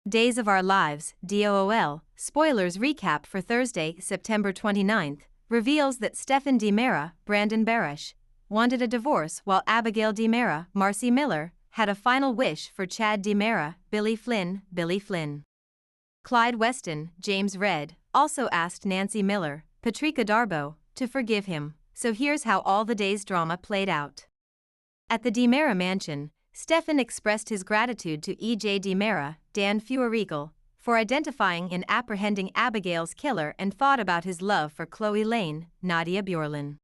Days of Our Lives, DOOL, spoilers recap for Thursday, September 29th, reveals that Stefan DiMera, Brandon Barash, wanted a divorce while Abigail DiMera, Marcy Miller, had a final wish for Chad DiMera, Billy Flynn. Clyde Weston, James Redd, also asked Nancy Miller, Patricia Darbo, to forgive him, so here's how all the day's drama played out. At the DiMera mansion, Stefan expressed his gratitude to E.J. DiMera, Dan Feuerriegel, for identifying and apprehending Abigail's killer and thought about his love for Chloe Lane, Nadia Bjorlin.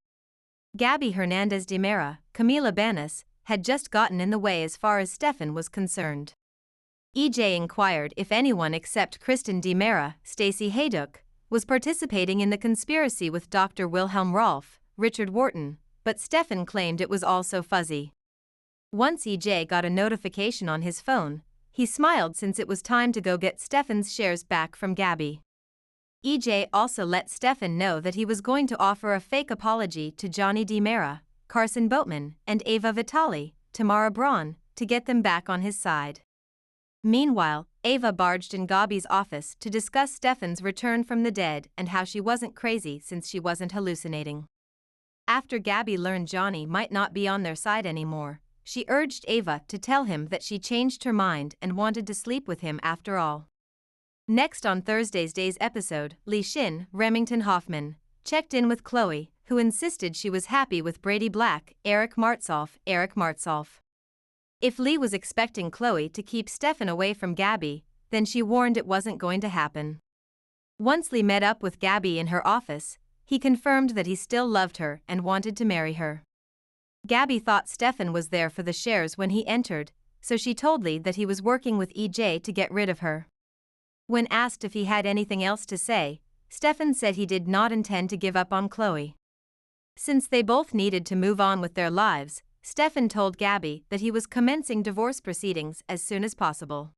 Gabi Hernandez DiMera, Camila Banas, had just gotten in the way as far as Stefan was concerned. E.J. inquired if anyone except Kristen DiMera, Stacey Haydock, was participating in the conspiracy with Dr. Wilhelm Rolf, Richard Wharton, but Stefan claimed it was all so fuzzy. Once E.J. got a notification on his phone, he smiled since it was time to go get Stefan's shares back from Gabi. E.J. also let Stefan know that he was going to offer a fake apology to Johnny DiMera, Carson Boatman, and Ava Vitale, Tamara Braun, to get them back on his side. Meanwhile, Ava barged in Gabi's office to discuss Stefan's return from the dead and how she wasn't crazy since she wasn't hallucinating. After Gabi learned Johnny might not be on their side anymore, she urged Ava to tell him that she changed her mind and wanted to sleep with him after all. Next on Thursday's Days episode, Lee Shin, Remington Hoffman, checked in with Chloe, who insisted she was happy with Brady Black, Eric Martsolf. If Lee was expecting Chloe to keep Stefan away from Gabi, then she warned it wasn't going to happen. Once Lee met up with Gabi in her office, he confirmed that he still loved her and wanted to marry her. Gabi thought Stefan was there for the shares when he entered, so she told Lee that he was working with E.J. to get rid of her. When asked if he had anything else to say, Stefan said he did not intend to give up on Chloe. Since they both needed to move on with their lives, Stefan told Gabi that he was commencing divorce proceedings as soon as possible.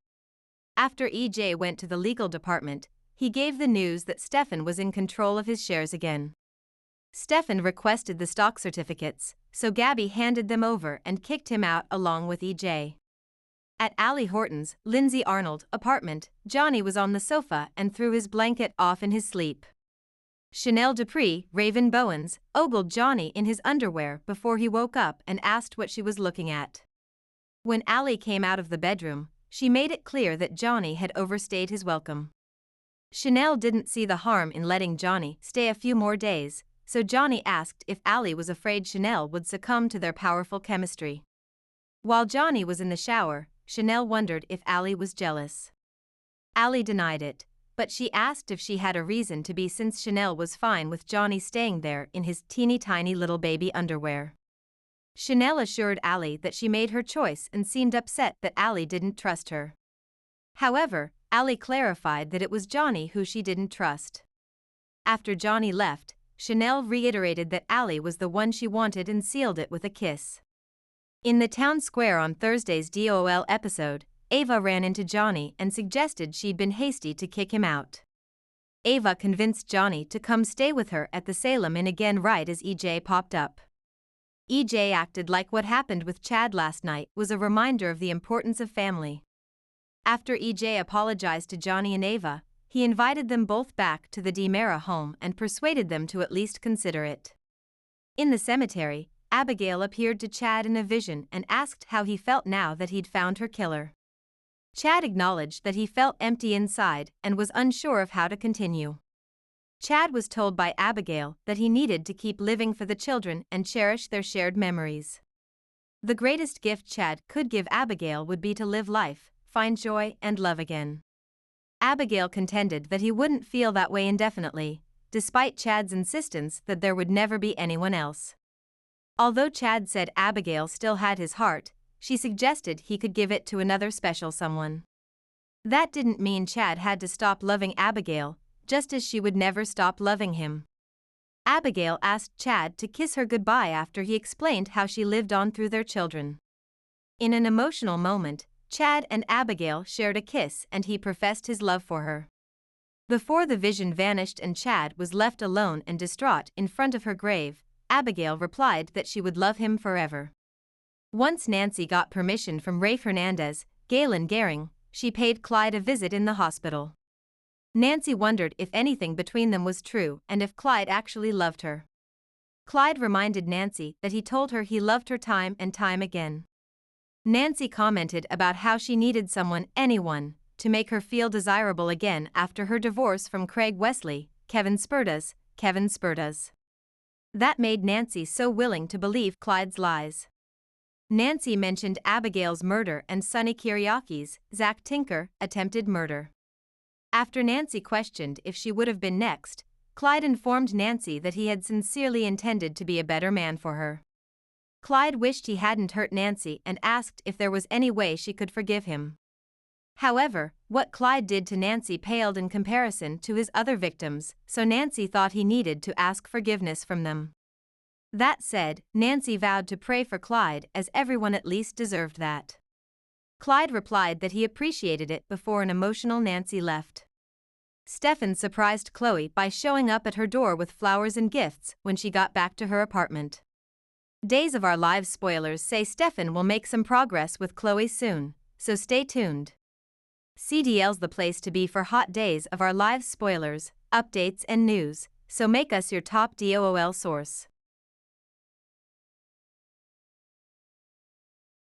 After E.J. went to the legal department, he gave the news that Stefan was in control of his shares again. Stefan requested the stock certificates, so Gabi handed them over and kicked him out along with E.J. At Allie Horton's, Lindsay Arnold, apartment, Johnny was on the sofa and threw his blanket off in his sleep. Chanel Dupree, Raven Bowens, ogled Johnny in his underwear before he woke up and asked what she was looking at. When Allie came out of the bedroom, she made it clear that Johnny had overstayed his welcome. Chanel didn't see the harm in letting Johnny stay a few more days, so Johnny asked if Allie was afraid Chanel would succumb to their powerful chemistry. While Johnny was in the shower, Chanel wondered if Allie was jealous. Allie denied it, but she asked if she had a reason to be since Chanel was fine with Johnny staying there in his teeny-tiny little baby underwear. Chanel assured Allie that she made her choice and seemed upset that Allie didn't trust her. However, Allie clarified that it was Johnny who she didn't trust. After Johnny left, Chanel reiterated that Allie was the one she wanted and sealed it with a kiss. In the town square on Thursday's DOL episode, Ava ran into Johnny and suggested she'd been hasty to kick him out. Ava convinced Johnny to come stay with her at the Salem Inn again right as E.J. popped up. E.J. acted like what happened with Chad last night was a reminder of the importance of family. After E.J. apologized to Johnny and Ava, he invited them both back to the DiMera home and persuaded them to at least consider it. In the cemetery, Abigail appeared to Chad in a vision and asked how he felt now that he'd found her killer. Chad acknowledged that he felt empty inside and was unsure of how to continue. Chad was told by Abigail that he needed to keep living for the children and cherish their shared memories. The greatest gift Chad could give Abigail would be to live life, find joy, and love again. Abigail contended that he wouldn't feel that way indefinitely, despite Chad's insistence that there would never be anyone else. Although Chad said Abigail still had his heart, she suggested he could give it to another special someone. That didn't mean Chad had to stop loving Abigail, just as she would never stop loving him. Abigail asked Chad to kiss her goodbye after he explained how she lived on through their children. In an emotional moment, Chad and Abigail shared a kiss and he professed his love for her. Before the vision vanished and Chad was left alone and distraught in front of her grave, Abigail replied that she would love him forever. Once Nancy got permission from Rafe Hernandez, Galen Gehring, she paid Clyde a visit in the hospital. Nancy wondered if anything between them was true and if Clyde actually loved her. Clyde reminded Nancy that he told her he loved her time and time again. Nancy commented about how she needed anyone, to make her feel desirable again after her divorce from Craig Wesley, Kevin Spurtas. That made Nancy so willing to believe Clyde's lies. Nancy mentioned Abigail's murder and Sonny Kiriaki's, Zach Tinker, attempted murder. After Nancy questioned if she would have been next, Clyde informed Nancy that he had sincerely intended to be a better man for her. Clyde wished he hadn't hurt Nancy and asked if there was any way she could forgive him. However, what Clyde did to Nancy paled in comparison to his other victims, so Nancy thought he needed to ask forgiveness from them. That said, Nancy vowed to pray for Clyde as everyone at least deserved that. Clyde replied that he appreciated it before an emotional Nancy left. Stefan surprised Chloe by showing up at her door with flowers and gifts when she got back to her apartment. Days of Our Lives spoilers say Stefan will make some progress with Chloe soon, so stay tuned. CDL's the place to be for hot Days of Our Lives spoilers, updates and news, so make us your top DOOL source.